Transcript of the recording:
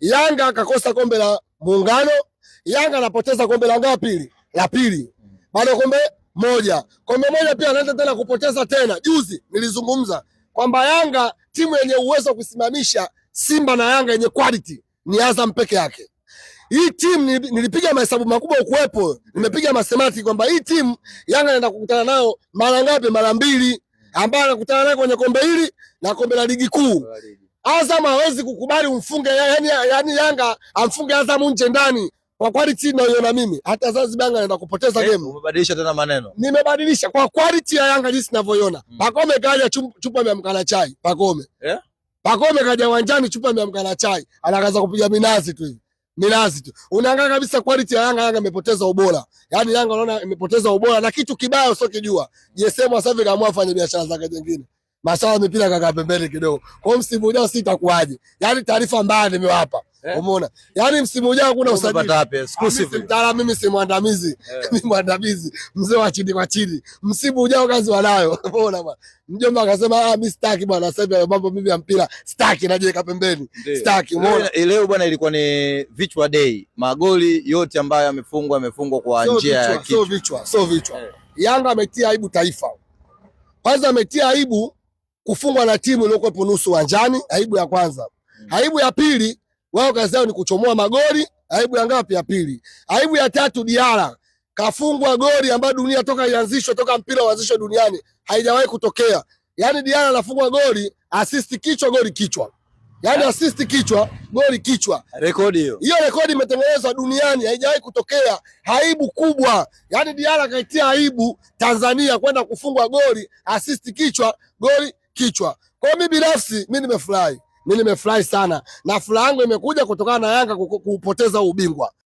Yanga akakosa kombe la Muungano, Yanga anapoteza kombe la ngapi? La pili. Bado kombe moja. Kombe moja pia anaanza tena kupoteza tena. Juzi nilizungumza kwamba Yanga timu yenye uwezo kusimamisha Simba na Yanga yenye quality ni Azam peke yake. Hii timu nilipiga mahesabu makubwa ukuwepo. Nimepiga mathematics kwamba hii timu Yanga anaenda kukutana nao mara ngapi? Mara mbili. Ambaye anakutana naye kwenye kombe hili na kombe la ligi kuu. Azam hawezi kukubali umfunge, yani Yanga amfunge Azam nje ndani. Kwa quality naiona mimi, hata Zanzibar Yanga anaenda kupoteza game. Umebadilisha tena maneno. Nimebadilisha kwa quality ya Yanga jinsi ninavyoiona. Pakome kaja chupa ya mkala chai, Pakome. Pakome kaja uwanjani chupa ya mkala chai, anakaza kupiga minazi tu hivi. Minazi tu. Unaangalia kabisa quality ya Yanga imepoteza ubora. Yaani Yanga unaona imepoteza ubora na kitu kibaya usokijua. JSM sasa hivi kaamua afanye biashara zake nyingine. Maswala mipira kaka pembeni kidogo. Kwa msimu ujao sitakuaje. Yaani taarifa mbaya nimewapa. Umeona? Yaani msimu ujao kuna usajili. Exclusive. Mtaalamu mimi si mwandamizi. Mimi mwandamizi. Mzee wa chini kwa chini. Msimu ujao kazi wanayo. Umeona bwana. Mjomba akasema mimi sitaki bwana, sasa hivi mambo mimi ya mpira sitaki, najiweka pembeni. Sitaki. Umeona? Leo bwana ilikuwa ni vichwa day. Magoli yote ambayo yamefungwa kwa njia ya kichwa. Sio vichwa. Yanga ametia aibu taifa. Kwanza ametia aibu kufungwa na timu iliyokuwa nusu uwanjani, aibu ya kwanza. Aibu ya pili, wao kazi yao ni kuchomoa magoli, aibu ya ngapi? Ya pili. Aibu ya tatu, Diara kafungwa goli ambayo dunia toka ianzishwe, toka mpira uanzishwe duniani haijawahi kutokea. Yaani Diara anafungwa goli, assist kichwa, goli kichwa. Yaani assist kichwa, goli kichwa. Rekodi hiyo. Hiyo rekodi imetengenezwa duniani, haijawahi kutokea. Aibu kubwa. Yaani Diara kaitia aibu Tanzania kwenda kufungwa goli, assist kichwa, goli kichwa. Kwa mimi binafsi nimefurahi. Mimi nimefurahi sana. Na furaha yangu imekuja kutokana na Yanga kupoteza ubingwa.